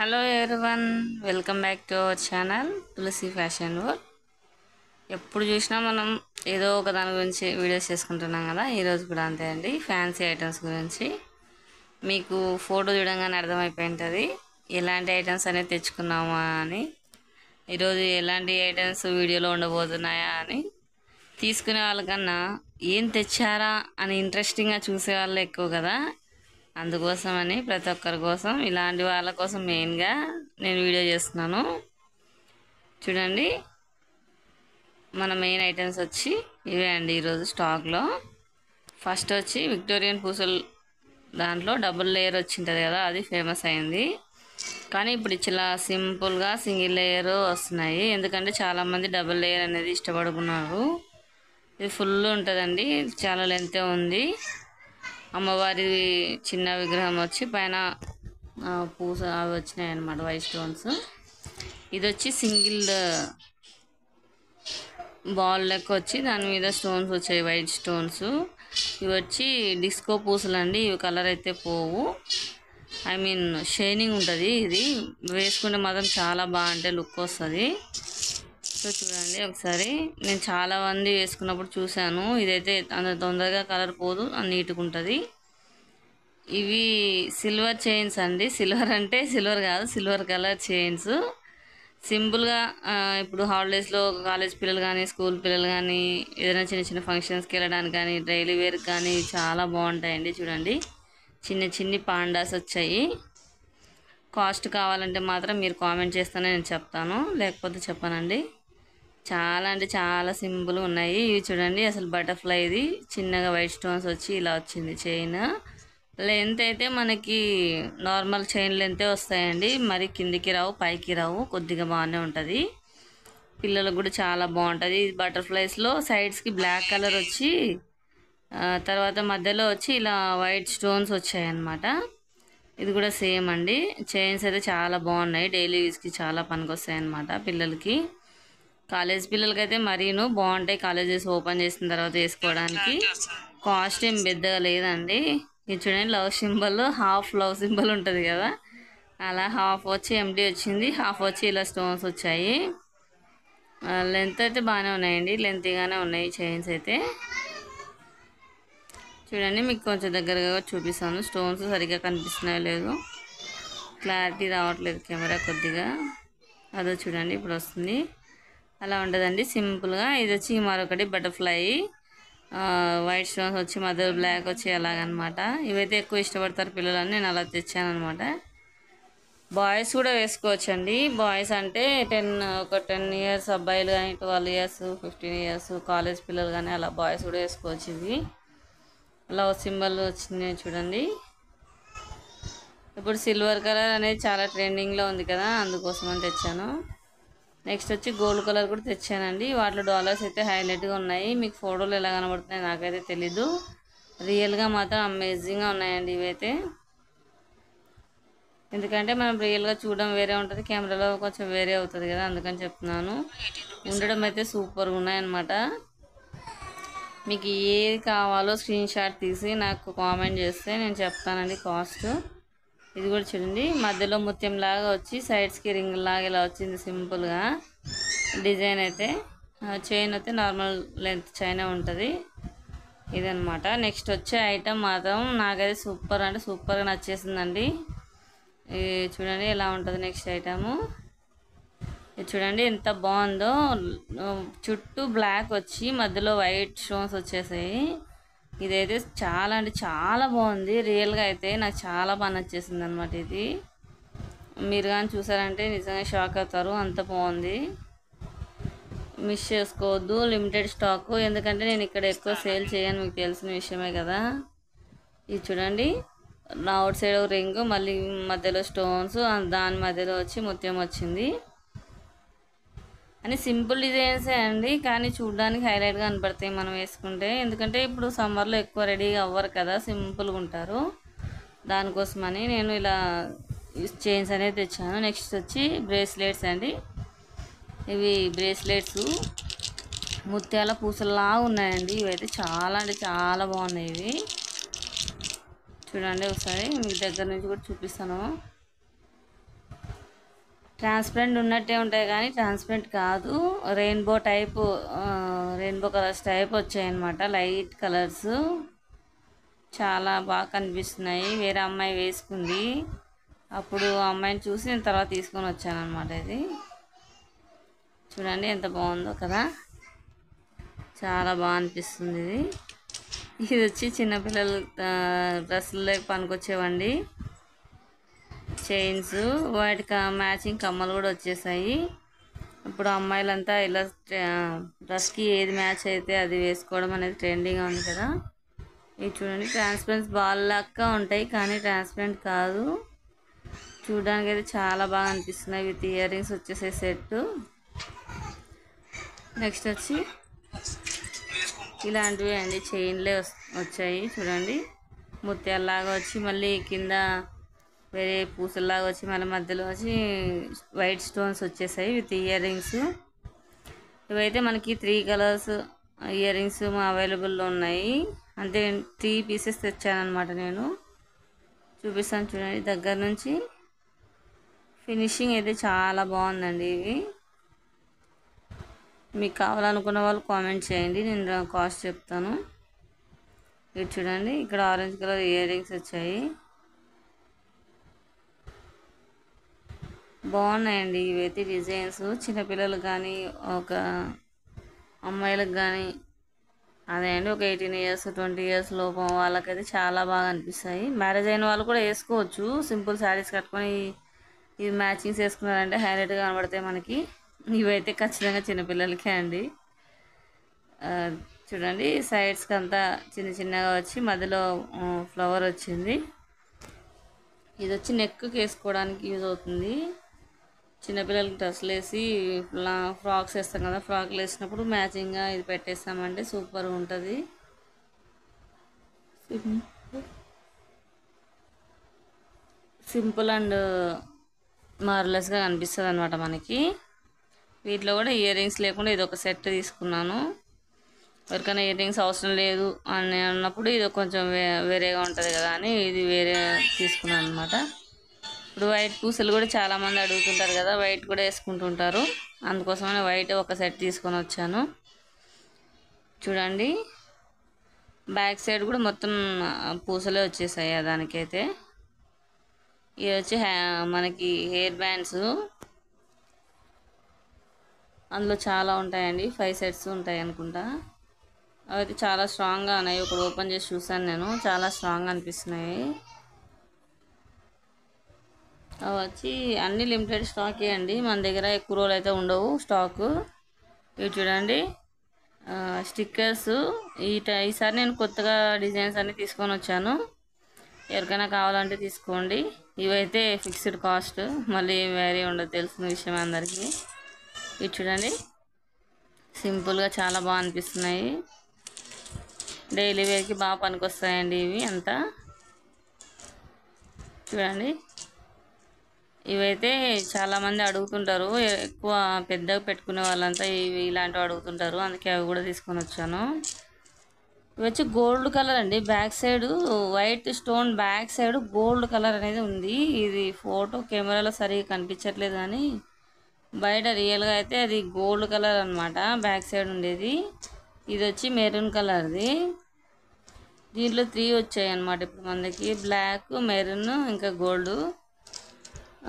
Hello everyone, welcome back to our channel Tulasi fashion world. ఎప్పుడు చూసినా మనం ఏదో ఒక దాని గురించి వీడియోస్ చేసుకుంటున్నాం కదా. ఈరోజు కూడా అంతే అండి, ఫ్యాన్సీ ఐటమ్స్ గురించి. మీకు ఫోటో చూడంగానే అర్థమైపోయి ఉంటుంది ఎలాంటి ఐటమ్స్ అనేది తెచ్చుకున్నామా అని. ఈరోజు ఎలాంటి ఐటమ్స్ వీడియోలో ఉండబోతున్నాయా అని. తీసుకునే వాళ్ళకన్నా ఏం తెచ్చారా అని ఇంట్రెస్టింగ్గా చూసే వాళ్ళు ఎక్కువ కదా. అందుకోసమని ప్రతి ఒక్కరి కోసం, ఇలాంటి వాళ్ళ కోసం మెయిన్గా నేను వీడియో చేస్తున్నాను. చూడండి, మన మెయిన్ ఐటమ్స్ వచ్చి ఇవే అండి ఈరోజు స్టాక్లో. ఫస్ట్ వచ్చి విక్టోరియన్ పూసలు, దాంట్లో డబుల్ లేయర్ వచ్చింటుంది కదా, అది ఫేమస్ అయింది. కానీ ఇప్పుడు ఇలా సింపుల్గా సింగిల్ లేయర్ వస్తున్నాయి, ఎందుకంటే చాలామంది డబుల్ లేయర్ అనేది ఇష్టపడుకున్నారు. ఇది ఫుల్ ఉంటుందండి, చాలా లెంతే ఉంది. అమ్మవారి చిన్న విగ్రహం వచ్చి పైన పూస అవి వచ్చినాయి అన్నమాట, వైట్ స్టోన్స్. ఇది వచ్చి సింగిల్ బాల్ లెక్క వచ్చి దాని మీద స్టోన్స్ వచ్చాయి, వైట్ స్టోన్స్. ఇవి వచ్చి డిస్కో పూసలు అండి. ఇవి కలర్ అయితే పోవు, ఐ మీన్ షైనింగ్ ఉంటుంది. ఇది వేసుకుంటే మాత్రం చాలా బాగుంటే లుక్ వస్తుంది. సో చూడండి ఒకసారి, నేను చాలా మంది వేసుకున్నప్పుడు చూశాను. ఇదైతే అంత తొందరగా కలర్ పోదు, నీట్గా ఉంటుంది. ఇవి సిల్వర్ చైన్స్ అండి. సిల్వర్ అంటే సిల్వర్ కాదు, సిల్వర్ కలర్ చైన్స్. సింపుల్గా ఇప్పుడు హాలిడేస్లో కాలేజ్ పిల్లలు కానీ, స్కూల్ పిల్లలు కానీ, ఏదైనా చిన్న చిన్న ఫంక్షన్స్కి వెళ్ళడానికి కానీ, డైలీ వేర్కి కానీ చాలా బాగుంటాయండి. చూడండి, చిన్న చిన్ని పాండాస్ వచ్చాయి. కాస్ట్ కావాలంటే మాత్రం మీరు కామెంట్ చేస్తేనే నేను చెప్తాను, లేకపోతే చెప్పానండి. చాలా అంటే చాలా సింపుల్గా ఉన్నాయి. ఇవి చూడండి, అసలు బటర్ఫ్లై ఇది చిన్నగా వైట్ స్టోన్స్ వచ్చి ఇలా వచ్చింది. చైన్ లెంత్ అయితే మనకి నార్మల్ చైన్ లెంతే వస్తాయండి, మరి కిందికి రావు, పైకి రావు, కొద్దిగా బాగానే ఉంటుంది. పిల్లలకు కూడా చాలా బాగుంటుంది. బటర్ఫ్లైస్లో సైడ్స్కి బ్లాక్ కలర్ వచ్చి తర్వాత మధ్యలో వచ్చి ఇలా వైట్ స్టోన్స్ వచ్చాయన్నమాట. ఇది కూడా సేమ్ అండి. చైన్స్ అయితే చాలా బాగున్నాయి, డైలీ యూస్కి చాలా పనికొస్తాయి అన్నమాట పిల్లలకి. కాలేజ్ పిల్లలకి అయితే మరీను బాగుంటాయి, కాలేజెస్ ఓపెన్ చేసిన తర్వాత వేసుకోవడానికి. కాస్ట్ ఏం పెద్దగా లేదండి. ఇది చూడండి, love symbol, half love symbol ఉంటుంది కదా, అలా హాఫ్ వచ్చి ఎంటీ వచ్చింది, హాఫ్ వచ్చి ఇలా స్టోన్స్ వచ్చాయి. లెంత్ అయితే బాగానే ఉన్నాయండి, లెంతీగానే ఉన్నాయి చైన్స్ అయితే. చూడండి, మీకు కొంచెం దగ్గరగా చూపిస్తాను. స్టోన్స్ సరిగ్గా కనిపిస్తున్నాయో లేదు, క్లారిటీ రావట్లేదు కెమెరా కొద్దిగా. అదో చూడండి, ఇప్పుడు వస్తుంది. అలా ఉంటుందండి సింపుల్గా. ఇది వచ్చి మరొకటి బటర్ఫ్లై, వైట్ స్టోన్స్ వచ్చి మధ్యలో బ్లాక్ వచ్చి అలాగనమాట. ఇవైతే ఎక్కువ ఇష్టపడతారు పిల్లలని, నేను అలా తెచ్చాను అనమాట. బాయ్స్ కూడా వేసుకోవచ్చండి. బాయ్స్ అంటే ఒక 10 ఇయర్స్ అబ్బాయిలు కానీ, 12 ఇయర్స్, 15 ఇయర్స్ కాలేజ్ పిల్లలు కానీ అలా బాయ్స్ కూడా వేసుకోవచ్చు. ఇవి లవ్ సింబల్ వచ్చింది చూడండి. ఇప్పుడు సిల్వర్ కలర్ అనేది చాలా ట్రెండింగ్లో ఉంది కదా, అందుకోసం అని తెచ్చాను. నెక్స్ట్ వచ్చి గోల్డ్ కలర్ కూడా తెచ్చానండి. వాటిలో డాలర్స్ అయితే హైలైట్గా ఉన్నాయి. మీకు ఫోటోలు ఎలా కనబడుతున్నాయి నాకైతే తెలీదు, రియల్గా మాత్రం అమేజింగ్గా ఉన్నాయండి ఇవైతే. ఎందుకంటే మనం రియల్గా చూడడం వేరే ఉంటుంది, కెమెరాలో కొంచెం వేరే అవుతుంది కదా, అందుకని చెప్తున్నాను. ఉండడం అయితే సూపర్గా ఉన్నాయన్నమాట. మీకు ఏది కావాలో స్క్రీన్ షాట్ తీసి నాకు కామెంట్ చేస్తే నేను చెప్తానండి కాస్ట్. ఇది కూడా చూడండి, మధ్యలో ముత్యం లాగా వచ్చి సైడ్స్కి రింగ్ లాగా ఇలా వచ్చింది సింపుల్గా డిజైన్ అయితే. చైన్ అయితే నార్మల్ లెంత్ చైన్ ఉంటుంది ఇదనమాట. నెక్స్ట్ వచ్చే ఐటమ్ మాత్రం నాకైతే సూపర్ అంటే సూపర్గా నచ్చేసిందండి. ఇది చూడండి ఎలా ఉంటుంది నెక్స్ట్ ఐటము. ఇది చూడండి ఎంత బాగుందో, చుట్టూ బ్లాక్ వచ్చి మధ్యలో వైట్ స్టోన్స్ వచ్చేసాయి. ఇదైతే చాలా అంటే చాలా బాగుంది, రియల్గా అయితే నాకు చాలా బాగా నచ్చేసింది అనమాట. ఇది మీరు కానీ చూసారంటే నిజంగా షాక్ అవుతారు, అంత బాగుంది. మిస్ చేసుకోవద్దు, లిమిటెడ్ స్టాక్. ఎందుకంటే నేను ఇక్కడ ఎక్కువ సేల్ చేయను, మీకు తెలిసిన విషయమే కదా. ఇది చూడండి, నా అవుట్ సైడ్ రింగ్, మళ్ళీ మధ్యలో స్టోన్స్, దాని మధ్యలో వచ్చి ముత్యం వచ్చింది అని సింపుల్ డిజైన్సే అండి, కానీ చూడడానికి హైలైట్గా కనపడతాయి మనం వేసుకుంటే. ఎందుకంటే ఇప్పుడు సమ్మర్లో ఎక్కువ రెడీగా అవ్వరు కదా, సింపుల్గా ఉంటారు, దానికోసమని నేను ఇలా చైన్స్ అనేది తెచ్చాను. నెక్స్ట్ వచ్చి బ్రేస్లెట్స్ అండి. ఇవి బ్రేస్లెట్స్ ముత్యాల పూసల్లా ఉన్నాయండి. ఇవైతే చాలా అంటే చాలా బాగున్నాయి. ఇవి చూడండి ఒకసారి మీకు దగ్గర నుంచి కూడా చూపిస్తాను. ట్రాన్స్పరెంట్ ఉన్నట్టే ఉంటాయి కానీ ట్రాన్స్పరెంట్ కాదు. Rainbow type, rainbow colours type వచ్చాయన్నమాట. లైట్ కలర్స్ చాలా బాగా కనిపిస్తున్నాయి. వేరే అమ్మాయి వేసుకుంది, అప్పుడు ఆ అమ్మాయిని చూసి నేను తర్వాత తీసుకొని వచ్చాను అనమాట. ఇది చూడండి ఎంత బాగుందో కదా, చాలా బాగా అనిపిస్తుంది. ఇది వచ్చి చిన్నపిల్లలు డ్రెస్సుల్లో పనికొచ్చేవండి. చైన్స్, వాటికి మ్యాచింగ్ కమ్మలు కూడా వచ్చేసాయి. ఇప్పుడు అమ్మాయిలంతా ఇలా డ్రెస్కి ఏది మ్యాచ్ అయితే అది వేసుకోవడం అనేది ట్రెండింగ్గా ఉంది కదా. ఇవి చూడండి, ట్రాన్స్పరెంట్ బాల్ లాగా ఉంటాయి కానీ ట్రాన్స్పరెంట్ కాదు. చూడడానికి అయితే చాలా బాగా అనిపిస్తున్నాయి. విత్ ఇయర్ రింగ్స్ వచ్చేసే సెట్. నెక్స్ట్ వచ్చి ఇలాంటివి అండి, చైన్లే వచ్చాయి చూడండి. ముత్యాలలాగా వచ్చి మళ్ళీ కింద వేరే పూసల్లాగా వచ్చి మళ్ళీ మధ్యలో వచ్చి వైట్ స్టోన్స్ వచ్చేసాయి విత్ ఇయర్ రింగ్స్. ఇవైతే మనకి 3 కలర్స్ ఇయర్ రింగ్స్ అవైలబుల్లో ఉన్నాయి. అంటే 3 పీసెస్ తెచ్చానమాట నేను. చూపిస్తాను చూడండి దగ్గర నుంచి. ఫినిషింగ్ అయితే చాలా బాగుందండి. ఇవి మీకు కావాలనుకున్న వాళ్ళు కామెంట్ చేయండి, నేను కాస్ట్ చెప్తాను. ఇది చూడండి, ఇక్కడ ఆరెంజ్ కలర్ ఇయర్ రింగ్స్ వచ్చాయి, బాగున్నాయండి. ఇవైతే డిజైన్స్ చిన్నపిల్లలకు కానీ ఒక అమ్మాయిలకు కానీ అదే అండి ఒక 18 ఇయర్స్ 20 ఇయర్స్ లోపు వాళ్ళకైతే చాలా బాగా అనిపిస్తాయి. మ్యారేజ్ అయిన వాళ్ళు కూడా వేసుకోవచ్చు. సింపుల్ శారీస్ కట్టుకొని ఇవి మ్యాచింగ్స్ వేసుకున్నారంటే హైలైట్గా కనబడతాయి మనకి. ఇవైతే ఖచ్చితంగా చిన్నపిల్లలకే అండి. చూడండి సైడ్స్కి అంతా చిన్న చిన్నగా వచ్చి మధ్యలో ఫ్లవర్ వచ్చింది. ఇది వచ్చి నెక్కి వేసుకోవడానికి యూజ్ అవుతుంది. చిన్నపిల్లలకి డ్రెస్సులు వేసి ఫ్రాక్స్ వేస్తాం కదా, ఫ్రాక్లు వేసినప్పుడు మ్యాచింగ్గా ఇది పెట్టేస్తామంటే సూపర్గా ఉంటుంది. సింపుల్ అండ్ మార్లెస్గా కనిపిస్తుంది అనమాట మనకి. వీటిలో కూడా ఇయర్ రింగ్స్ లేకుండా ఇది ఒక సెట్ తీసుకున్నాను. ఎవరికైనా ఇయర్ రింగ్స్ అవసరం లేదు అని అన్నప్పుడు ఇది కొంచెం వేరేగా ఉంటుంది కదా అని ఇది వేరే తీసుకున్నాను అనమాట. ఇప్పుడు వైట్ పూసలు కూడా చాలామంది అడుగుతుంటారు కదా, వైట్ కూడా వేసుకుంటుంటారు. అందుకోసమనే వైట్ ఒక సెట్ తీసుకొని వచ్చాను. చూడండి బ్యాక్ సైడ్ కూడా మొత్తం పూసలే వచ్చేసాయి దానికైతే. ఇది వచ్చి మనకి హెయిర్ బ్యాండ్స్, అందులో చాలా ఉంటాయండి. 5 సెట్స్ ఉంటాయి అనుకుంటా. అవైతే చాలా స్ట్రాంగ్గా ఉన్నాయి. ఒకటి ఓపెన్ చేసి చూసాను నేను, చాలా స్ట్రాంగ్ అనిపిస్తున్నాయి. అవి వచ్చి అన్ని లిమిటెడ్ స్టాకే అండి, మన దగ్గర ఎక్కువ రోజులు అయితే ఉండవు స్టాకు. ఇవి చూడండి స్టిక్కర్స్. ఈసారి నేను కొత్తగా డిజైన్స్ అన్నీ తీసుకొని వచ్చాను. ఎవరికైనా కావాలంటే తీసుకోండి. ఇవైతే ఫిక్స్డ్ కాస్ట్, మళ్ళీ వేరే ఉండదు, తెలిసిన విషయం అందరికీ. ఇవి చూడండి సింపుల్గా చాలా బాగా అనిపిస్తున్నాయి. డైలీ వేర్కి బాగా పనికొస్తాయండి ఇవి అంతా. చూడండి ఇవైతే చాలామంది అడుగుతుంటారు, ఎక్కువ పెద్దగా పెట్టుకునే వాళ్ళంతా ఇవి ఇలాంటివి అడుగుతుంటారు, అందుకే అవి కూడా తీసుకొని వచ్చాను. ఇవి వచ్చి గోల్డ్ కలర్ అండి. Back side white stone, back side gold colour అనేది ఉంది. ఇది ఫోటో కెమెరాలో సరిగా కనిపించట్లేదు కానీ బయట రియల్గా అయితే అది గోల్డ్ కలర్ అనమాట, బ్యాక్ సైడ్ ఉండేది. ఇది వచ్చి మెరూన్ కలర్ది. దీంట్లో 3 వచ్చాయి అన్నమాట ఇప్పుడు మనకి, బ్లాక్, మెరూన్ ఇంకా గోల్డ్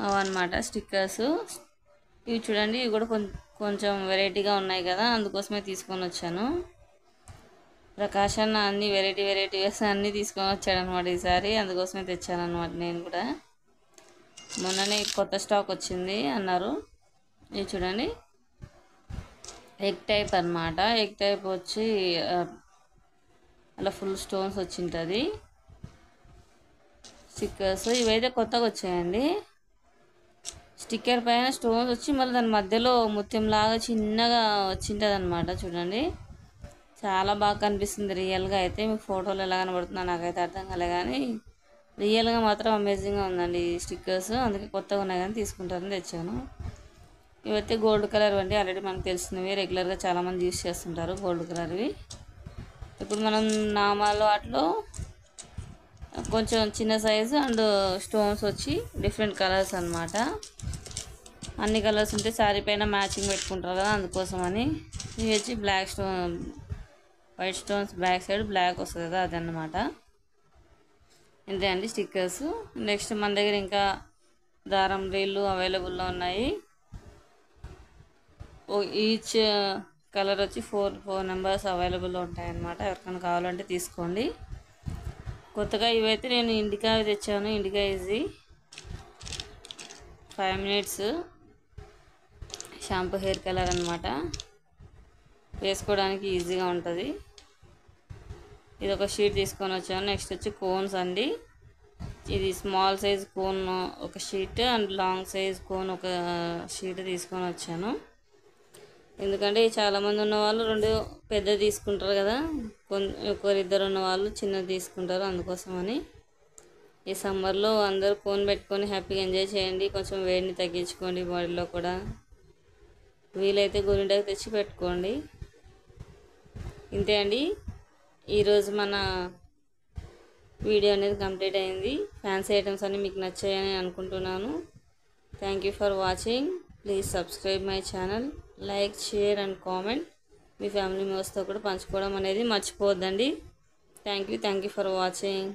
అవన్నమాట స్టిక్కర్స్. ఇవి చూడండి, ఇవి కూడా కొంచెం వెరైటీగా ఉన్నాయి కదా, అందుకోసమే తీసుకొని వచ్చాను. ప్రకాష్ అన్న అన్ని వెరైటీస్ అన్నీ తీసుకొని వచ్చాడనమాట ఈసారి, అందుకోసమే తెచ్చాను అనమాట నేను కూడా. మొన్ననే కొత్త స్టాక్ వచ్చింది అన్నారు. ఇది చూడండి ఎగ్ టైప్ అనమాట. ఎగ్ టైప్ వచ్చి అలా ఫుల్ స్టోన్స్ వచ్చింటుంది స్టిక్కర్స్. ఇవైతే కొత్తగా వచ్చాయండి. స్టిక్కర్ పైన స్టోన్స్ వచ్చి మళ్ళీ దాని మధ్యలో ముత్యంలాగా చిన్నగా వచ్చింటుంది అనమాట. చూడండి చాలా బాగా కనిపిస్తుంది రియల్గా అయితే. మీకు ఫోటోలు ఎలా కనబడుతుందో నాకైతే అర్థం కాలే కానీ రియల్గా మాత్రం అమేజింగ్గా ఉందండి ఈ స్టిక్కర్స్. అందుకే కొత్తగా ఉన్నాయి కానీ తీసుకుంటారని తెచ్చాను. ఇవైతే గోల్డ్ కలర్ అండి, ఆల్రెడీ మనకు తెలిసినవి, రెగ్యులర్గా చాలామంది యూస్ చేస్తుంటారు గోల్డ్ కలర్వి. ఇప్పుడు మనం నామాలు వాటిలో కొంచెం చిన్న సైజు అండ్ స్టోన్స్ వచ్చి డిఫరెంట్ కలర్స్ అనమాట. అన్ని కలర్స్ ఉంటే శారీ పైన మ్యాచింగ్ పెట్టుకుంటారు కదా, అందుకోసమని. ఇవి వచ్చి black stone, white stones back side black వస్తుంది కదా, అదన్నమాట. ఇంతే అండి స్టిక్కర్స్. నెక్స్ట్ మన దగ్గర ఇంకా దారం రీళ్ళు అవైలబుల్లో ఉన్నాయి. ఈచ్ కలర్ వచ్చి ఫోర్ నెంబర్స్ అవైలబుల్లో ఉంటాయన్నమాట. ఎవరికైనా కావాలంటే తీసుకోండి. కొత్తగా ఇవైతే నేను ఇండికా తెచ్చాను. Indica easy 5 minutes shampoo hair colour అనమాట. వేసుకోవడానికి ఈజీగా ఉంటుంది. ఇది ఒక షీట్ తీసుకొని వచ్చాను. నెక్స్ట్ వచ్చి కోన్స్ అండి. ఇది స్మాల్ సైజ్ కోన్ ఒక sheet and long size cone ఒక షీట్ తీసుకొని వచ్చాను. ఎందుకంటే చాలామంది ఉన్నవాళ్ళు 2 పెద్దది తీసుకుంటారు కదా, ఒకరిద్దరు ఉన్నవాళ్ళు చిన్నది తీసుకుంటారు, అందుకోసమని. ఈ సమ్మర్లో అందరూ కోన్ పెట్టుకొని హ్యాపీగా ఎంజాయ్ చేయండి. కొంచెం వేడిని తగ్గించుకోండి బాడీలో కూడా. వీలైతే గోరింటాకు తెచ్చి పెట్టుకోండి. ఇంతే అండి, ఈరోజు మన వీడియో అనేది కంప్లీట్ అయింది. ఫ్యాన్సీ ఐటమ్స్ అన్నీ మీకు నచ్చాయని అనుకుంటున్నాను. Thank you for watching. Please subscribe my channel. Like, share and comment. మీ ఫ్యామిలీ మెంబర్స్తో కూడా పంచుకోవడం అనేది మర్చిపోవద్దండి. Thank you for watching.